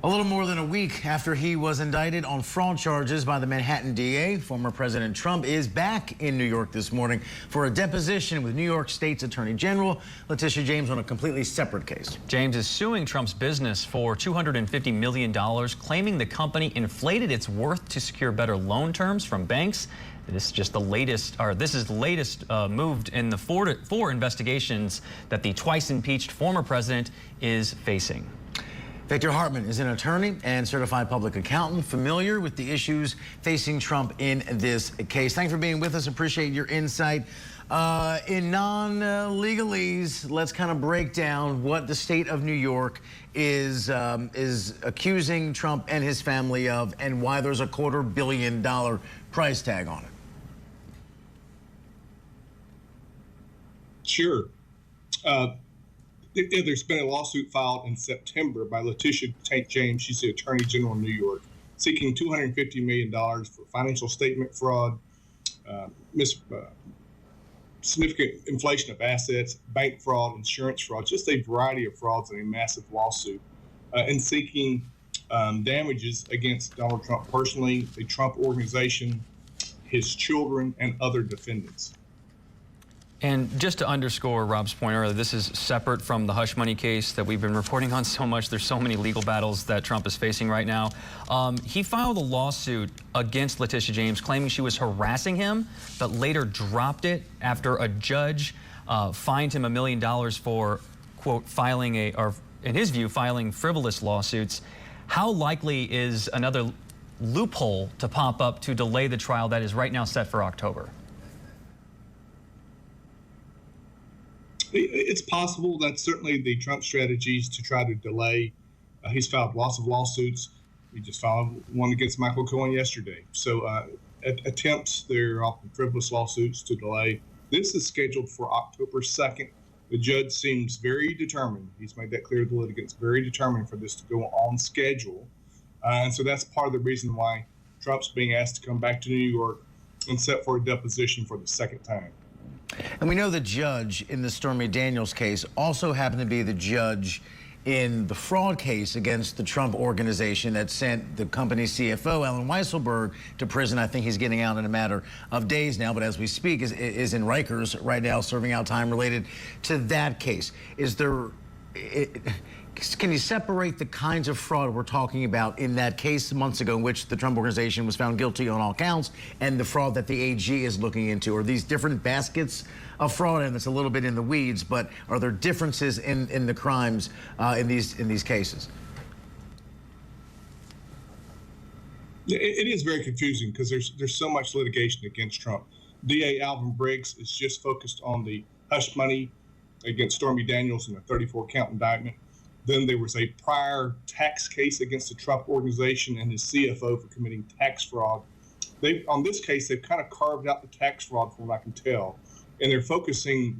A little more than a week after he was indicted on fraud charges by the Manhattan DA, former President Trump is back in New York this morning for a deposition with New York State's Attorney General Letitia James on a completely separate case. James is suing Trump's business for $250 million, claiming the company inflated its worth to secure better loan terms from banks. This is just the latest, moved in the four investigations that the twice impeached former president is facing. Vic Hartman is an attorney and certified public accountant familiar with the issues facing Trump in this case. Thanks for being with us. Appreciate your insight. In non-legalese, let's kind of break down what the state of New York is accusing Trump and his family of and why there's a $250 million price tag on it. Sure. There's been a lawsuit filed in September by Letitia James. She's the Attorney General of New York, seeking $250 million for financial statement fraud, significant inflation of assets, bank fraud, insurance fraud, just a variety of frauds in a massive lawsuit, and seeking damages against Donald Trump personally, the Trump organization, his children, and other defendants. And just to underscore Rob's point earlier, this is separate from the hush money case that we've been reporting on so much. There's so many legal battles that Trump is facing right now. He filed a lawsuit against Letitia James claiming she was harassing him, but later dropped it after a judge fined him $1 million for, quote, in his view, filing frivolous lawsuits. How likely is another loophole to pop up to delay the trial that is right now set for October? It's possible. That's certainly the Trump strategies to try to delay. He's filed lots of lawsuits. He just filed one against Michael Cohen yesterday. So attempts, they're often frivolous lawsuits to delay. This is scheduled for October 2nd. The judge seems very determined. He's made that clear to the litigants, very determined for this to go on schedule. And so that's part of the reason why Trump's being asked to come back to New York and set for a deposition for the second time. And we know the judge in the Stormy Daniels case also happened to be the judge in the fraud case against the Trump organization that sent the company's CFO, Alan Weisselberg, to prison. I think he's getting out in a matter of days now, but as we speak, is in Rikers right now, serving out time related to that case. Can you separate the kinds of fraud we're talking about in that case months ago in which the Trump organization was found guilty on all counts and the fraud that the AG is looking into? Are these different baskets of fraud? And it's a little bit in the weeds, but are there differences in the crimes in these cases? It is very confusing because there's so much litigation against Trump. DA Alvin Briggs is just focused on the hush money against Stormy Daniels in a 34-count indictment. Then there was a prior tax case against the Trump organization and his CFO for committing tax fraud. On this case, they've kind of carved out the tax fraud from what I can tell, and they're focusing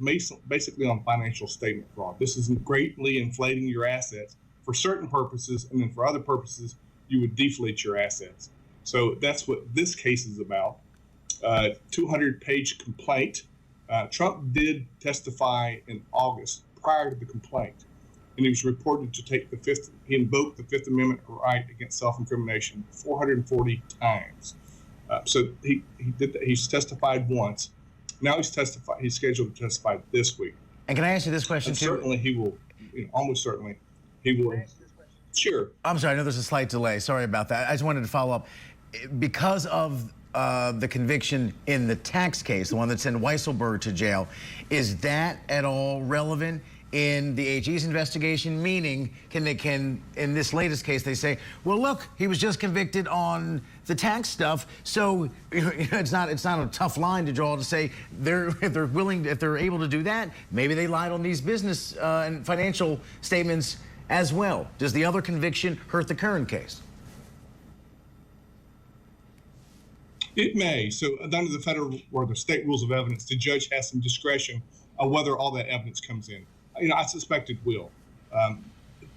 basically on financial statement fraud. This is greatly inflating your assets for certain purposes, and then for other purposes, you would deflate your assets. So that's what this case is about. 200-page complaint. Trump did testify in August prior to the complaint. And he was reported to take he invoked the Fifth Amendment right against self-incrimination 440 times. So he did that. He's testified once. Now he's scheduled to testify this week. And can I ask you this question too? Certainly he will, almost certainly he will. Sure. I'm sorry, I know there's a slight delay. Sorry about that. I just wanted to follow up. Because of the conviction in the tax case, the one that sent Weisselberg to jail, is that at all relevant in the AG's investigation? Meaning, can in this latest case they say, well, look, he was just convicted on the tax stuff, so it's not a tough line to draw to say if they're able to do that, maybe they lied on these business and financial statements as well. Does the other conviction hurt the current case? It may. So under the federal or the state rules of evidence, the judge has some discretion on whether all that evidence comes in. I suspect it will.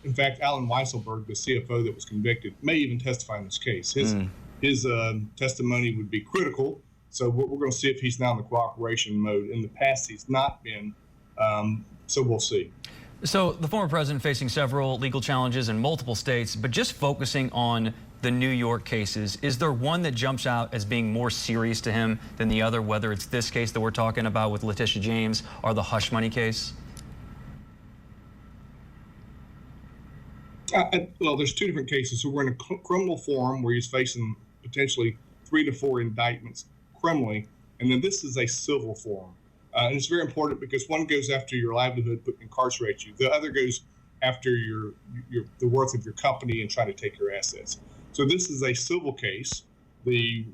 In fact, Alan Weisselberg, the CFO that was convicted, may even testify in this case. His testimony would be critical. So we're going to see if he's now in the cooperation mode. In the past, he's not been. So we'll see. So the former president facing several legal challenges in multiple states, but just focusing on the New York cases, is there one that jumps out as being more serious to him than the other, whether it's this case that we're talking about with Letitia James or the hush money case? Well, there's two different cases. So we're in a criminal forum where he's facing potentially 3 to 4 indictments criminally, and then this is a civil forum. And it's very important because one goes after your livelihood, but incarcerates you. The other goes after the worth of your company and trying to take your assets. So this is a civil case. The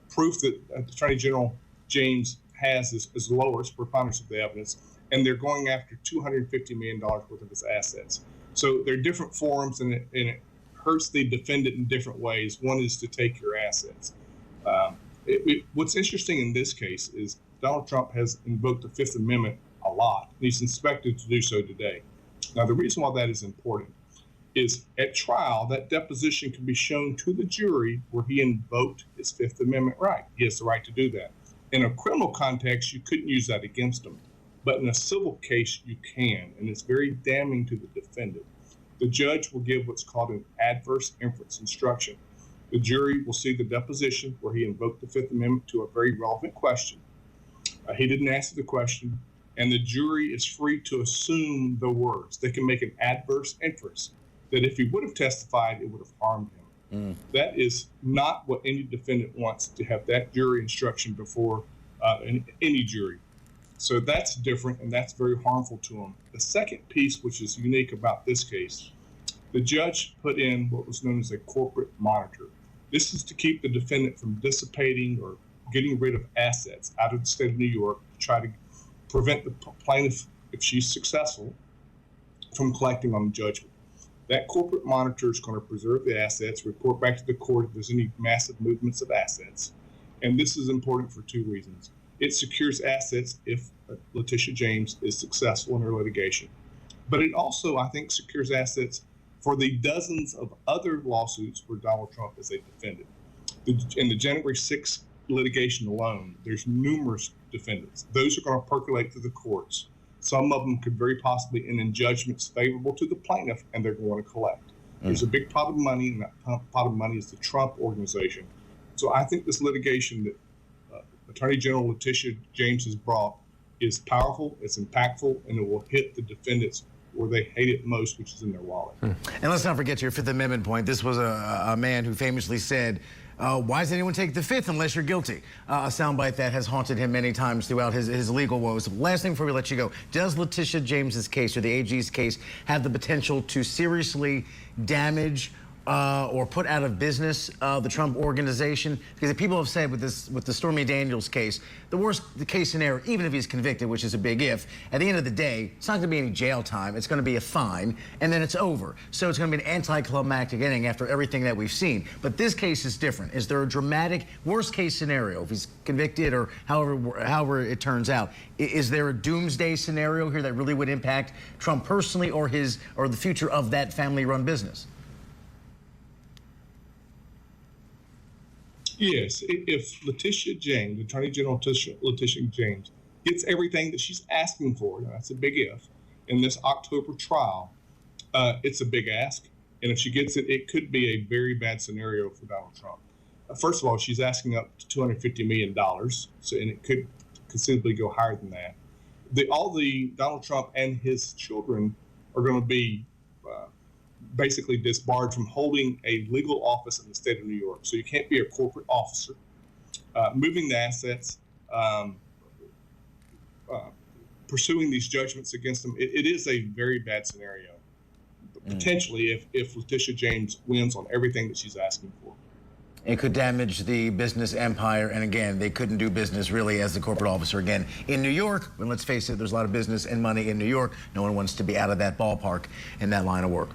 proof that Attorney General James has is lowest preponderance of the evidence, and they're going after $250 million worth of his assets. So they're different forums, and it hurts the defendant in different ways. One is to take your assets. What's interesting in this case is Donald Trump has invoked the Fifth Amendment a lot. He's expected to do so today. Now, the reason why that is important is at trial, that deposition can be shown to the jury where he invoked his Fifth Amendment right. He has the right to do that. In a criminal context, you couldn't use that against him. But in a civil case, you can, and it's very damning to the defendant. The judge will give what's called an adverse inference instruction. The jury will see the deposition where he invoked the Fifth Amendment to a very relevant question. He didn't answer the question, and the jury is free to assume the words. They can make an adverse inference that if he would have testified, it would have harmed him. That is not what any defendant wants, to have that jury instruction before any jury. So that's different, and that's very harmful to him. The second piece, which is unique about this case, the judge put in what was known as a corporate monitor. This is to keep the defendant from dissipating or getting rid of assets out of the state of New York, to try to prevent the plaintiff, if she's successful, from collecting on the judgment. That corporate monitor is going to preserve the assets, report back to the court if there's any massive movements of assets. And this is important for two reasons. It secures assets if Letitia James is successful in her litigation. But it also, I think, secures assets for the dozens of other lawsuits where Donald Trump is a defendant. In the January 6th litigation alone, there's numerous defendants. Those are going to percolate through the courts. Some of them could very possibly end in judgments favorable to the plaintiff, and they're going to collect. There's a big pot of money, and that pot of money is the Trump organization. So I think this litigation that Attorney General Letitia James has brought is powerful, it's impactful, and it will hit the defendants where they hate it most, which is in their wallet. And let's not forget your Fifth Amendment point. This was a man who famously said, why does anyone take the Fifth unless you're guilty? A soundbite that has haunted him many times throughout his legal woes. Last thing before we let you go, does Letitia James's case, or the AG's case, have the potential to seriously damage or put out of business the Trump organization? Because people have said with the Stormy Daniels case, the case scenario, even if he's convicted, which is a big if, at the end of the day, it's not going to be any jail time. It's going to be a fine, and then it's over. So it's going to be an anticlimactic ending after everything that we've seen. But this case is different. Is there a dramatic worst case scenario if he's convicted, or however it turns out? Is there a doomsday scenario here that really would impact Trump personally, or the future of that family-run business? Yes, if Letitia James, Attorney General Letitia James, gets everything that she's asking for, that's a big if, in this October trial, it's a big ask. And if she gets it, it could be a very bad scenario for Donald Trump. First of all, she's asking up to $250 million, and it could considerably go higher than that. All the Donald Trump and his children are going to be basically disbarred from holding a legal office in the state of New York. So you can't be a corporate officer. Moving the assets, pursuing these judgments against them, it is a very bad scenario, potentially, if Letitia James wins on everything that she's asking for. It could damage the business empire, and again, they couldn't do business really as the corporate officer again in New York. And let's face it, there's a lot of business and money in New York. No one wants to be out of that ballpark in that line of work.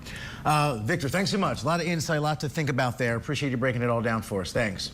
Victor, thanks so much. A lot of insight, a lot to think about there. Appreciate you breaking it all down for us. Thanks.